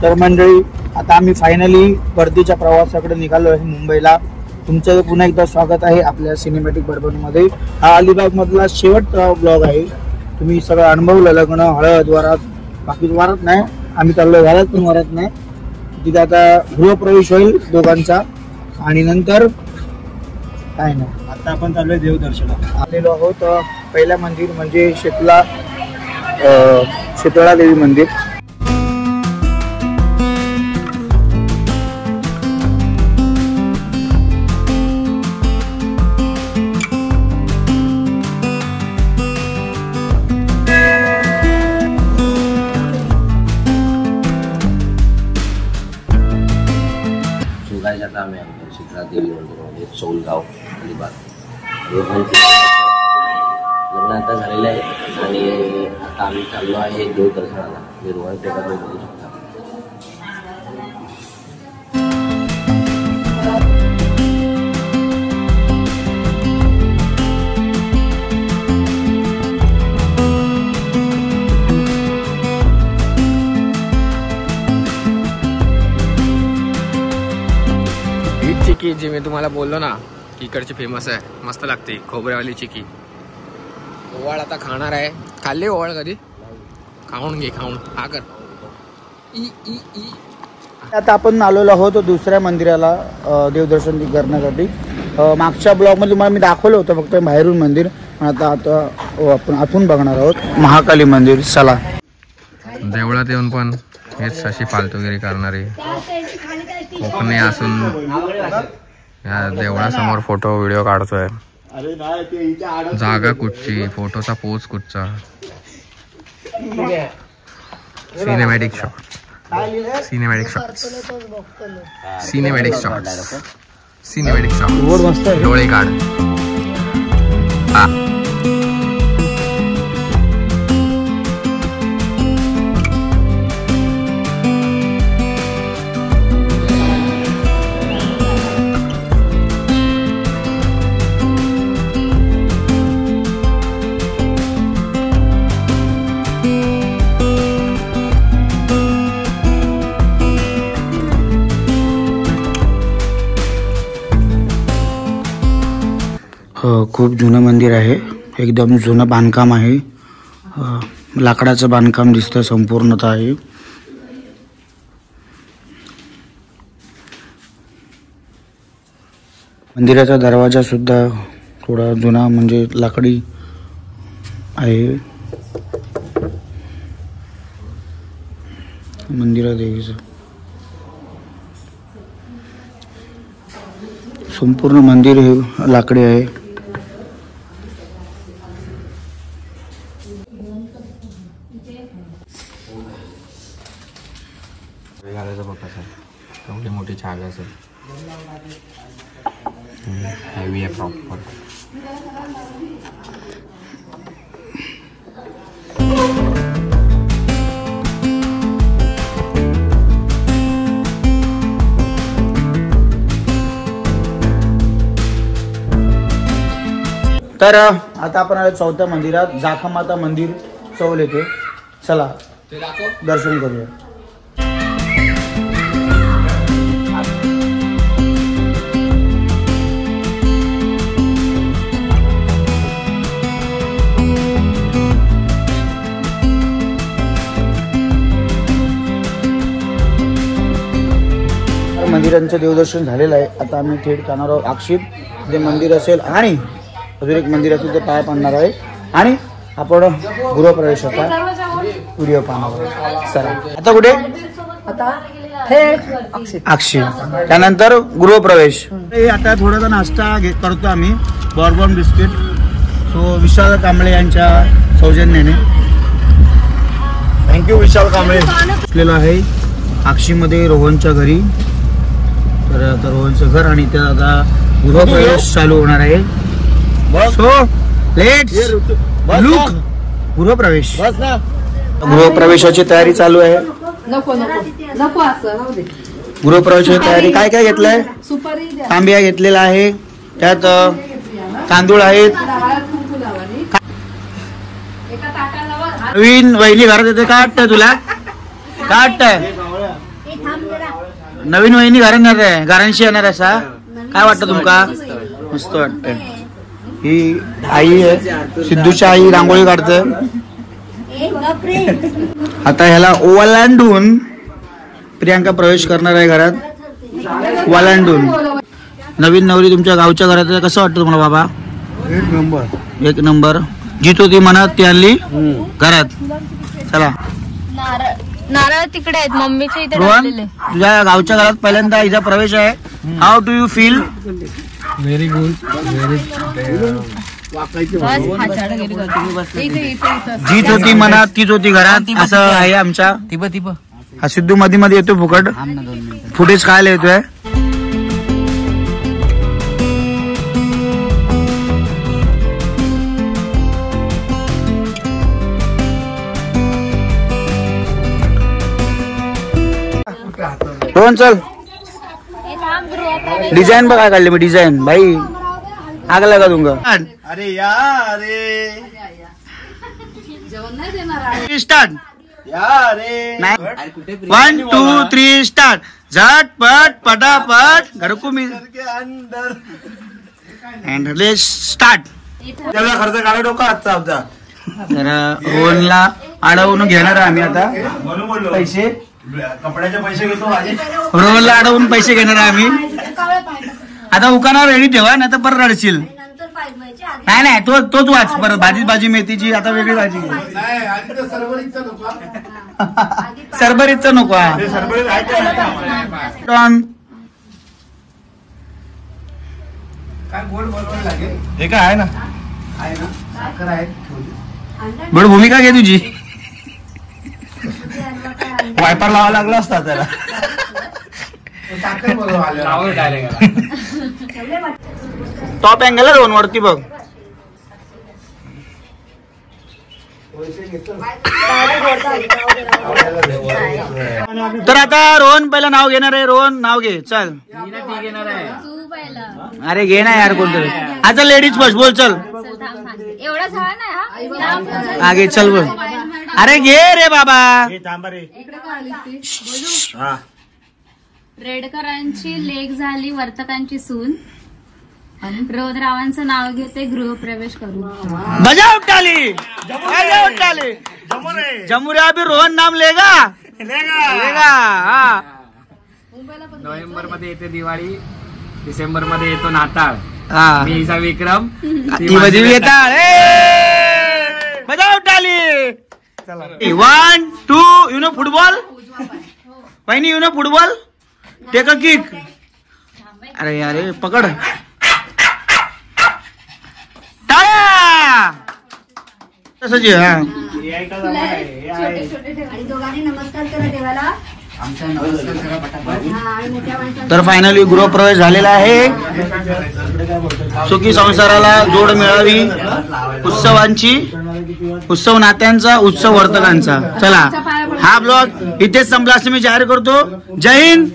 तर मंडळी आता आम्ही फायनली परतीच्या प्रवासाकडे निघालो आहे मुंबईला. तुमचं पुन्हा एकदा स्वागत आहे आपल्या सिनेमॅटिक बर्बनमध्ये. हा अलिबाग मधला शेवटचा ब्लॉग आहे. तुम्ही सगळं अनुभवलं, लग्न, हळद, वरात, बाकी वरात नाही, आम्ही चाललो घरात पण वरात नाही. तिथे आता गृहप्रवेश होईल दोघांचा आणि नंतर काय नाही. आता आपण चाललोय देवदर्शनाला आलेलो आहोत. पहिलं मंदिर म्हणजे शीतळा देवी मंदिर. आता आम्ही शीतळा देवी मंदिर सोलगाव अलिबाग. लग्न आता झालेलं आहे आणि आता आम्ही चाललो आहे देवदर्शनाला. मी रोहन पेपर बघू शकता. चिकी जी मी तुम्हाला बोललो ना इकडची फेमस आहे, मस्त लागते खोबऱ्यावाली चिकी. ओवाळ आता खाणार आहे. खाल्ली ओवाळ कधी? खाऊन घे, खाऊन हा कर. आता आपण आलेलो आहोत दुसऱ्या मंदिराला देवदर्शन करण्यासाठी. मागच्या ब्लॉग मध्ये तुम्हाला मी दाखवलं होतं फक्त बाहेरून मंदिर. आता आपण आतून बघणार आहोत महाकाली मंदिर. चला. देवळात येऊन पण हेच अशी फालतूगिरी करणारी कोकणी असून या देवळासमोर फोटो व्हिडिओ काढतोय. जागा कुठची, फोटोचा पोज कुठचा. Cinematic shot, cinematic shot, cinematic shot, cinematic shot. डोळे काढ. खूप जुनं मंदिर आहे. एकदम जुनं बांधकाम आहे. लाकडाचं बांधकाम दिसतं संपूर्णतः आहे. मंदिराचा दरवाजा सुद्धा थोडा जुना म्हणजे लाकडी आहे. मंदिरा देवीचं संपूर्ण मंदिर हे लाकडी आहे. एवढी मोठी छाग असेल. हेवी आहे प्रॉपर. तर आता आपण आलो चौथ्या मंदिरात, जाखमाता मंदिर चौल येथे. चला दर्शन करूया. मंदिरांचं देवदर्शन झालेलं आहे. आता आम्ही थेट जाणार आहोत अक्षित जे मंदिर असेल आणि अजून एक मंदिर असेल ते पाय पडणार आहे आणि आपण गृहप्रवेशाचा व्हिडिओ पाहणार. चला आता कुठे? अक्षित, त्यानंतर गृहप्रवेश. आता थोडासा नाश्ता करतो आम्ही. बॉर्बन बिस्किट सो विशाल कांबळे यांच्या सौजन्याने. थँक्यू विशाल कांबळे. असलेलं आहे अक्षीमध्ये रोहनच्या घरी. तर आता रोहनचं घर आणि त्या आता गृहप्रवेश चालू होणार आहे. सो लेट्स लुक गृहप्रवेश. गृहप्रवेशाची तयारी चालू आहे. गृहप्रवेशाची तयारी काय काय घेतलंय? तांबिया घेतलेला आहे, त्यात तांदूळ आहेत. नवीन वहिनी घरात येते. काय वाटतंय तुला? काय वाटतंय? नवीन वहिनी घरांशी येणार असा काय वाटतं तुमका? मस्त वाटतंय. ही आई आहे, सिद्धूची आई रांगोळी काढते. आता ह्याला ओलांडून प्रियांका प्रवेश करणार आहे घरात. ओलांडून नवीन नवरी तुमच्या गावच्या घरात आहे. कसं वाटतं तुम्हाला बाबा? एक नंबर. जीत होती मनात ती आणली घरात. चला नारळ तिकडे आहेत मम्मीच्या इथे रोहन, टाकलेले. तुझ्या गावच्या घरात पहिल्यांदा हिचा प्रवेश आहे. How do you feel? Very good. जीत होती मनात तीच होती घरात असं आहे आमच्या. हा सिद्धू मध्ये मध्ये येतो फुकट फुटेज खायला येतोय. रोहन चल, डिझाईन बघा काढले मी. डिझाईन भाई आग लगा दूंगा. अरे यार स्टार्ट. 1 2 3 स्टार्ट. झटपट पटापट घरकू मी स्टार्ट. त्याला खर्च काढा डोका आजचा आमचा. तर रोहनला अडवून घेणार आहे आम्ही आता पैसे. कपड्याचे पैसे घेतो माझे. रोहनला अडवून पैसे घेणार आहे आम्ही. आता उकानावर रेडी ठेवा नाही तर परत रडशील. नाही नाही तोच वाच परत. भाजी मेथीची आता वेगळी भाजी. सरबरीचा नको. हे काय आहे ना? बड भूमिका घे तुझी. वायपर लावा लागला असता त्याला. टॉप अँगल आहे रोहन वरती बघ. तर आता रोहन पहिला नाव घेणार आहे. रोहन नाव घे चल. अरे घे ना यार कोणतरी. आता लेडीज फर्स्ट बोल चल. एवढा झाला नाही हा घे चल बोल. अरे घे रे बाबा. रेडकरांची लेक झाली वर्तकांची सून. रोधरावांचं नाव घेते गृहप्रवेश करू. बजाव टाली. बजाव टाली. जमुरे अभी रोहन नाम लेगा. हा. नोव्हेंबर मध्ये येते दिवाळी, डिसेंबर मध्ये येतो नाताळ. हा मी हिचा विक्रम, ती माझी येताळ. बजाव टाली. 1 2 यू नो फुटबॉल. वहिनी you know football. Take a kick. अरे अरे पकड. टाळ्या. तसंच आहे. हा नमस्कार करा देवाला. तर फायनली गृहप्रवेश झालेला आहे. सुखी संसाराला जोड मिळावी. उत्सव नात्यांचा, उत्सव वर्तकांचा. चला हा ब्लॉग इथेच संपला असं मी जाहीर करतो. जय हिंद.